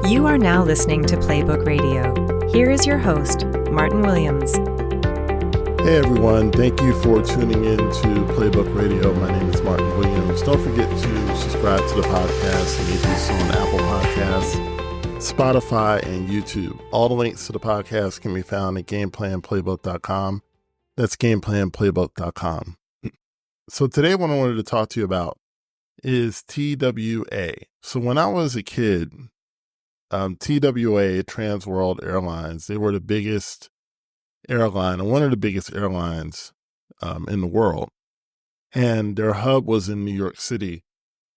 You are now listening to Playbook Radio. Here is your host, Martin Williams. Hey everyone, thank you for tuning in to Playbook Radio. My name is Martin Williams. Don't forget to subscribe to the podcast and do so on Apple Podcasts, Spotify, and YouTube. All the links to the podcast can be found at gameplanplaybook.com. That's gameplanplaybook.com. So today what I wanted to talk to you about is TWA. So when I was a kid, TWA, Trans World Airlines, they were the biggest airline, and one of the biggest airlines in the world. And their hub was in New York City.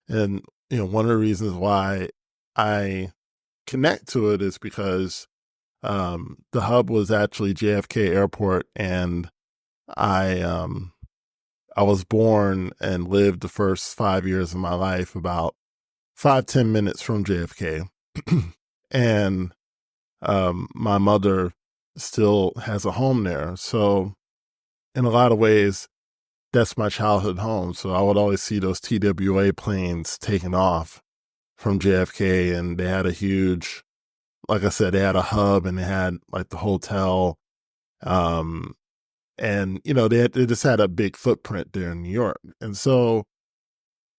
And, one of the reasons why I connect to it is because the hub was actually JFK Airport, and I was born and lived the first 5 years of my life about 5-10 minutes from JFK. And my mother still has a home there. So in a lot of ways, that's my childhood home. So I would always see those TWA planes taking off from JFK, and they had a huge, like I said, they had a hub, and they had like the hotel. And, they just had a big footprint there in New York. And so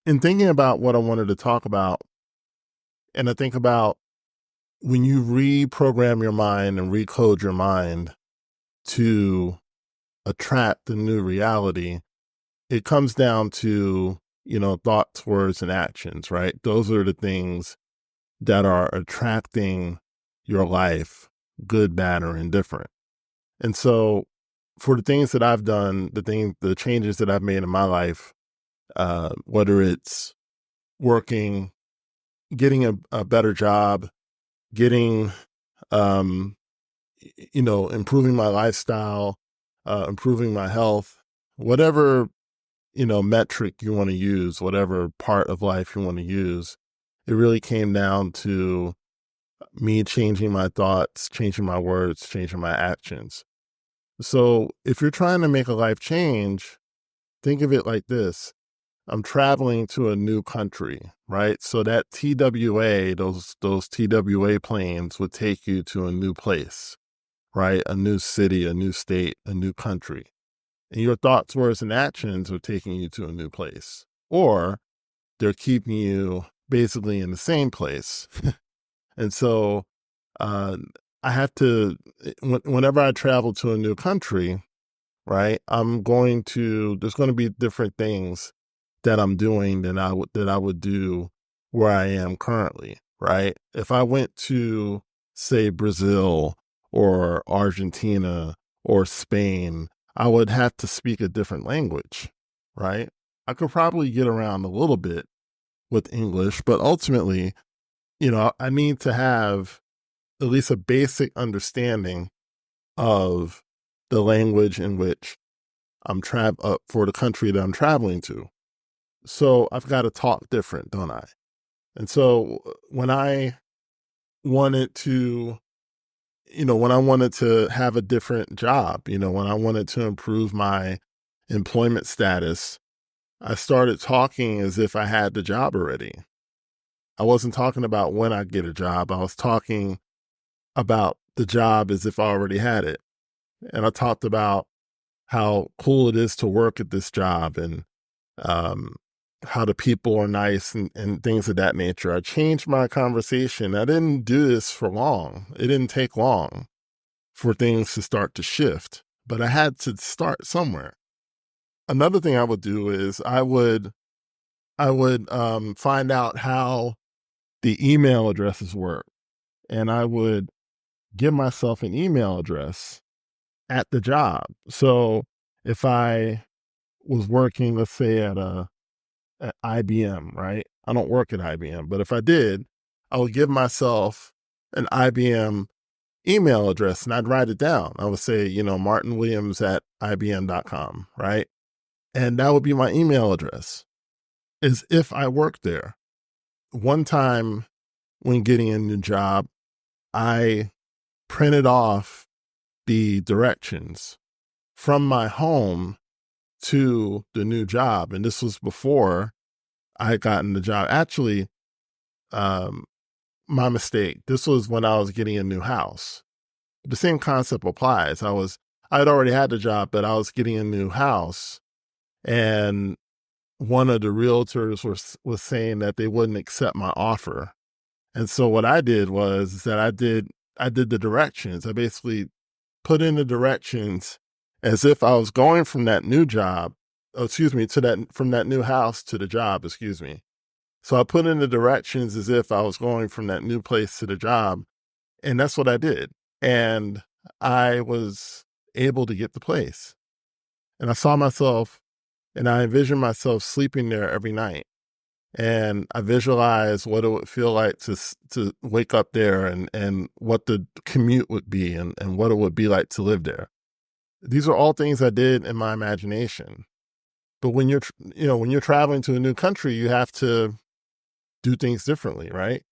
in thinking about what I wanted to talk about, and I think about when you reprogram your mind and recode your mind to attract the new reality, it comes down to, thoughts, words, and actions, right? Those are the things that are attracting your life, good, bad, or indifferent. And so for the things that I've done, the changes that I've made in my life, whether it's working, getting a better job, getting, improving my lifestyle, improving my health, whatever, metric you want to use, whatever part of life you want to use, it really came down to me changing my thoughts, changing my words, changing my actions. So if you're trying to make a life change, think of it like this. I'm traveling to a new country, right? So that TWA, those TWA planes would take you to a new place, right? A new city, a new state, a new country. And your thoughts, words, and actions are taking you to a new place. Or they're keeping you basically in the same place. And so I have to, whenever I travel to a new country, right, there's going to be different things that I'm doing than I would do where I am currently, right? If I went to, say, Brazil or Argentina or Spain, I would have to speak a different language, right? I could probably get around a little bit with English, but ultimately, I need to have at least a basic understanding of the language in which I'm for the country that I'm traveling to. So I've got to talk different, don't I? And so when I wanted to, have a different job, when I wanted to improve my employment status, I started talking as if I had the job already. I wasn't talking about when I get a job. I was talking about the job as if I already had it. And I talked about how cool it is to work at this job, and how the people are nice and things of that nature. I changed my conversation. I didn't do this for long. It didn't take long for things to start to shift, but I had to start somewhere. Another thing I would do is I would find out how the email addresses work, and I would give myself an email address at the job. So if I was working, let's say at IBM, right? I don't work at IBM, but if I did, I would give myself an IBM email address, and I'd write it down. I would say, martinwilliams@ibm.com, right? And that would be my email address, as if I worked there. One time when getting a new job, I printed off the directions from my home to the new job. And this was before I had gotten the job. Actually, my mistake. This was when I was getting a new house. The same concept applies. I'd already had the job, but I was getting a new house, and one of the realtors was saying that they wouldn't accept my offer. And so what I did was that I did the directions. I basically put in the directions as if I was going from that new job, from that new house to the job, So I put in the directions as if I was going from that new place to the job. And that's what I did. And I was able to get the place. And I saw myself and I envisioned myself sleeping there every night. And I visualized what it would feel like to wake up there and what the commute would be and what it would be like to live there. These are all things I did in my imagination. But when you're traveling to a new country, you have to do things differently, right?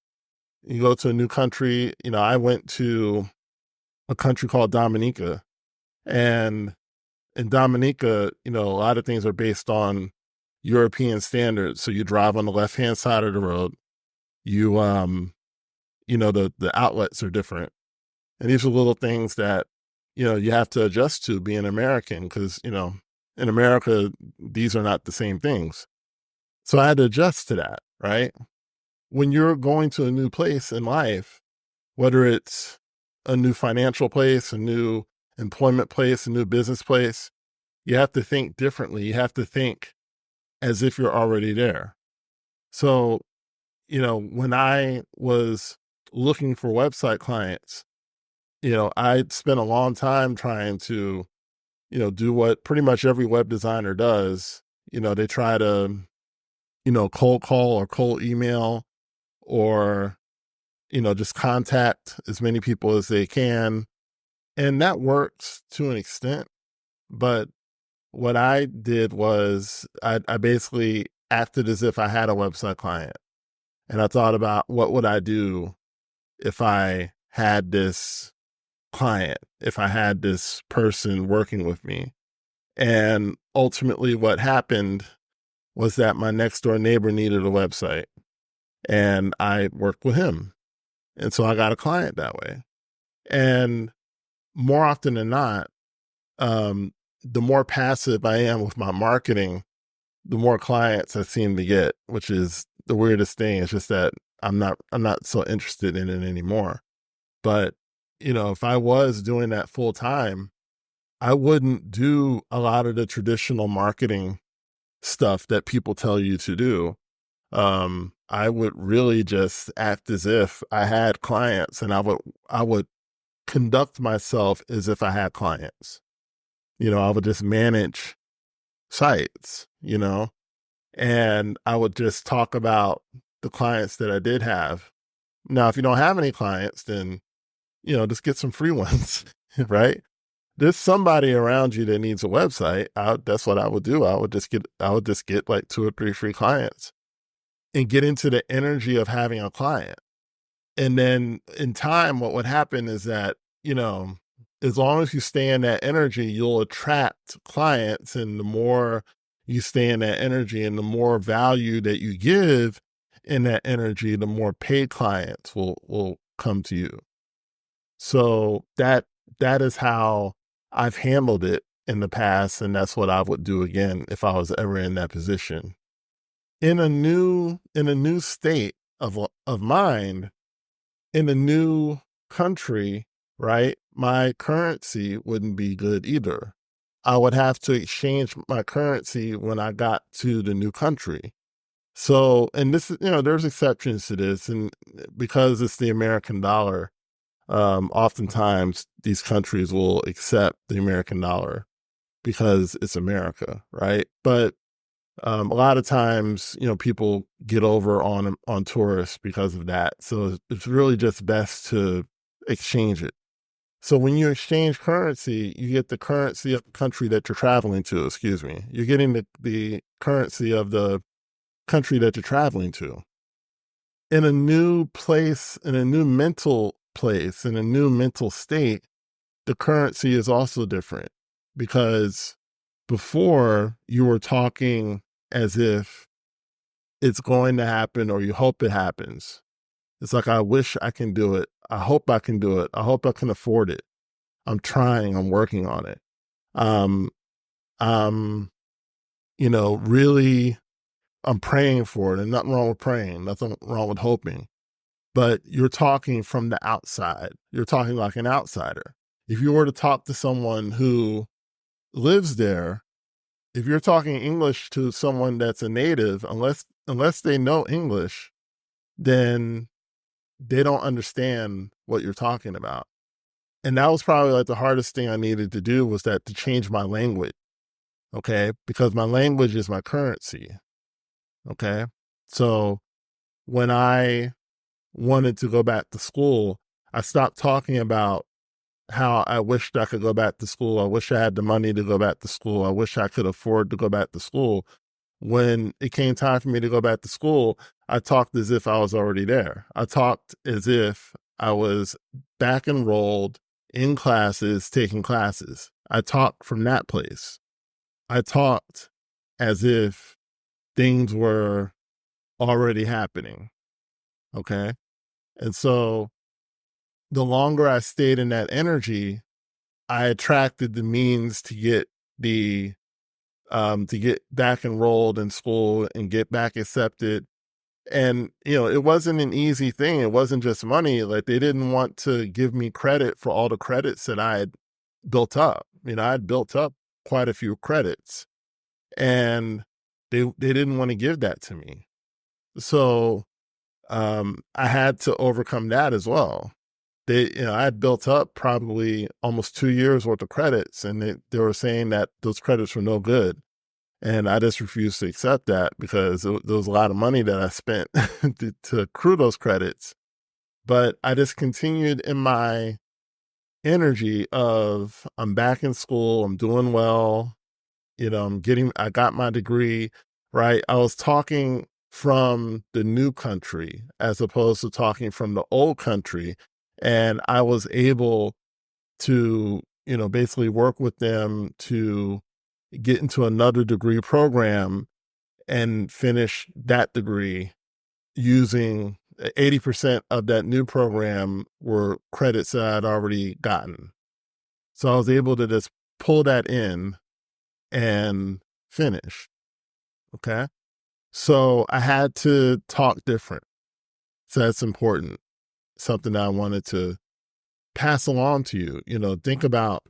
You go to a new country. I went to a country called Dominica, and in Dominica, a lot of things are based on European standards. So you drive on the left-hand side of the road. You, the outlets are different. And these are little things that, you have to adjust to being American because, in America, these are not the same things. So I had to adjust to that, right? When you're going to a new place in life, whether it's a new financial place, a new employment place, a new business place, you have to think differently. You have to think as if you're already there. So, when I was looking for website clients, I spent a long time trying to, do what pretty much every web designer does. They try to, cold call or cold email or, just contact as many people as they can. And that works to an extent. But what I did was I basically acted as if I had a website client. And I thought about what would I do if I had this client, if I had this person working with me. And ultimately what happened was that my next door neighbor needed a website and I worked with him. And so I got a client that way. And more often than not, the more passive I am with my marketing, the more clients I seem to get, which is the weirdest thing. It's just that I'm not so interested in it anymore. But, if I was doing that full time, I wouldn't do a lot of the traditional marketing stuff that people tell you to do. I would really just act as if I had clients, and I would conduct myself as if I had clients. I would just manage sites, and I would just talk about the clients that I did have. Now, if you don't have any clients, then, just get some free ones, right? There's somebody around you that needs a website. That's what I would do. I would just get like 2 or 3 free clients and get into the energy of having a client. And then in time, what would happen is that, as long as you stay in that energy, you'll attract clients. And the more you stay in that energy and the more value that you give in that energy, the more paid clients will come to you. So that is how I've handled it in the past. And that's what I would do again if I was ever in that position. In a new state of mind, in a new country, right? My currency wouldn't be good either. I would have to exchange my currency when I got to the new country. So, and this is, there's exceptions to this. And because it's the American dollar, oftentimes these countries will accept the American dollar because it's America, right? But a lot of times, people get over on tourists because of that. So it's really just best to exchange it. So when you exchange currency, you get the currency of the country that you're traveling to, You're getting the currency of the country that you're traveling to. In a new place, in a new mental place, in a new mental state, the currency is also different because before you were talking as if it's going to happen or you hope it happens. It's like, I wish I can do it. I hope I can do it. I hope I can afford it. I'm trying, I'm working on it. Um, I'm, really, I'm praying for it, and nothing wrong with praying, nothing wrong with hoping. But you're talking from the outside. You're talking like an outsider. If you were to talk to someone who lives there, if you're talking English to someone that's a native, unless they know English, then they don't understand what you're talking about. And that was probably like the hardest thing I needed to do, was that to change my language. Okay. Because my language is my currency. Okay. So when I wanted to go back to school, I stopped talking about how I wished I could go back to school. I wish I had the money to go back to school. I wish I could afford to go back to school. When it came time for me to go back to school, I talked as if I was already there. I talked as if I was back enrolled in classes, taking classes. I talked from that place. I talked as if things were already happening. Okay. And so the longer I stayed in that energy, I attracted the means to get to get back enrolled in school and get back accepted. And, it wasn't an easy thing. It wasn't just money. Like, they didn't want to give me credit for all the credits that I had built up. I had built up quite a few credits, and they didn't want to give that to me. So, I had to overcome that as well. I had built up probably almost 2 years worth of credits, and they were saying that those credits were no good. And I just refused to accept that, because there was a lot of money that I spent to accrue those credits. But I just continued in my energy of, I'm back in school, I'm doing well, I got my degree, right? I was talking from the new country as opposed to talking from the old country. And I was able to, basically work with them to get into another degree program and finish that degree using 80% of that new program were credits that I'd already gotten. So I was able to just pull that in and finish. Okay. So I had to talk different. So that's important. Something that I wanted to pass along to you. Think about,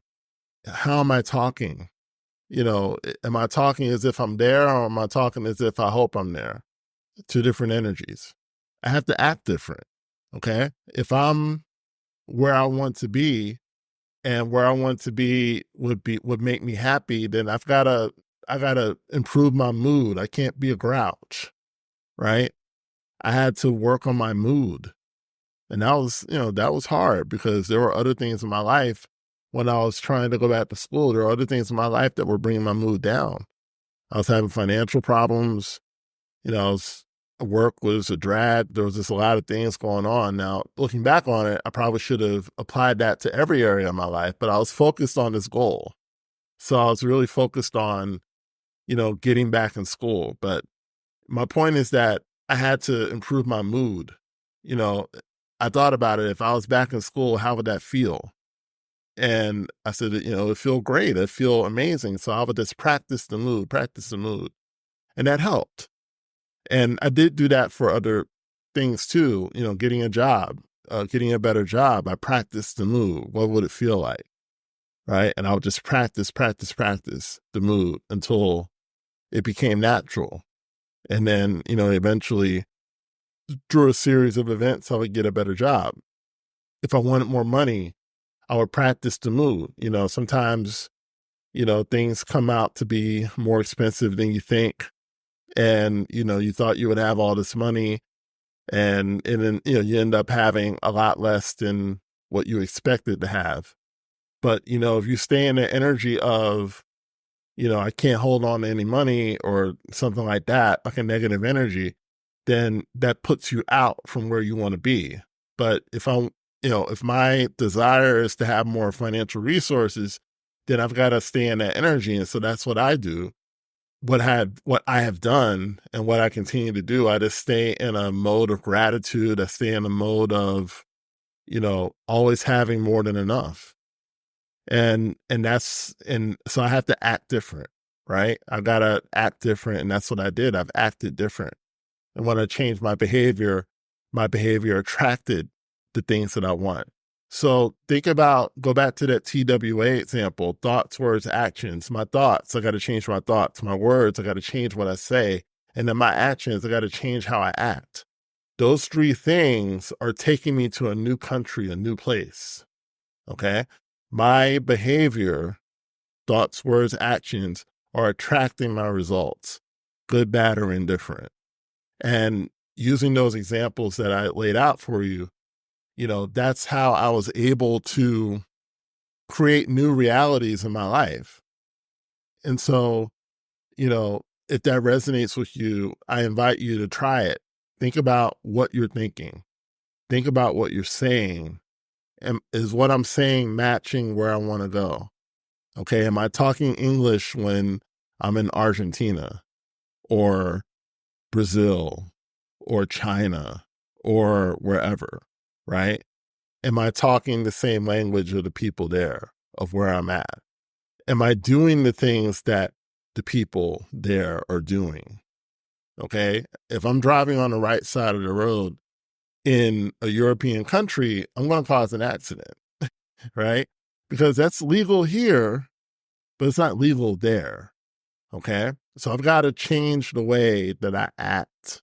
how am I talking? Am I talking as if I'm there, or am I talking as if I hope I'm there? Two different energies. I have to act different. Okay. If I'm where I want to be, and where I want to be would make me happy, then I gotta improve my mood. I can't be a grouch, right? I had to work on my mood. And that was hard, because there were other things in my life when I was trying to go back to school. There were other things in my life that were bringing my mood down. I was having financial problems. Work was a drag. There was just a lot of things going on. Now, looking back on it, I probably should have applied that to every area of my life, but I was focused on this goal. So I was really focused on, getting back in school. But my point is that I had to improve my mood. I thought about it. If I was back in school, how would that feel? And I said, it'd feel great. It'd feel amazing. So I would just practice the mood. And that helped. And I did do that for other things too, getting a job, getting a better job. I practiced the mood. What would it feel like? Right. And I would just practice the mood until it became natural. And then, eventually through a series of events, I would get a better job. If I wanted more money, I would practice the mood. Sometimes, things come out to be more expensive than you think. And, you thought you would have all this money, and then, you end up having a lot less than what you expected to have. But, if you stay in the energy of, I can't hold on to any money, or something like that, like a negative energy, then that puts you out from where you want to be. But if my desire is to have more financial resources, then I've got to stay in that energy. And so that's what I do. what I have done and what I continue to do, I just stay in a mode of gratitude. I stay in a mode of, always having more than enough. And so I have to act different, right? I got to act different. And that's what I did. I've acted different. And when I changed my behavior attracted the things that I want. So go back to that TWA example, thoughts, words, actions. My thoughts, I got to change my thoughts. My words, I got to change what I say. And then my actions, I got to change how I act. Those three things are taking me to a new country, a new place. Okay. My behavior, thoughts, words, actions are attracting my results, good, bad, or indifferent. And using those examples that I laid out for you, that's how I was able to create new realities in my life. And so, if that resonates with you, I invite you to try it. Think about what you're thinking. Think about what you're saying. And is what I'm saying matching where I want to go? Okay, am I talking English when I'm in Argentina or Brazil or China or wherever, right? Am I talking the same language of the people there, of where I'm at? Am I doing the things that the people there are doing? Okay, if I'm driving on the right side of the road in a European country, I'm going to cause an accident, right? Because that's legal here, but it's not legal there. Okay. So I've got to change the way that I act.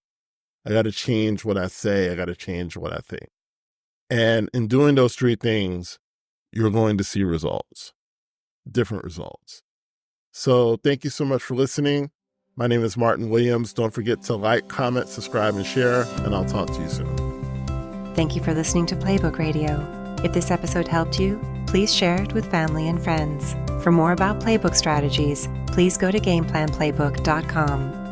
I got to change what I say. I got to change what I think. And in doing those three things, you're going to see results, different results. So thank you so much for listening. My name is Martin Williams. Don't forget to like, comment, subscribe, and share, and I'll talk to you soon. Thank you for listening to Playbook Radio. If this episode helped you, please share it with family and friends. For more about Playbook strategies, please go to GameplanPlaybook.com.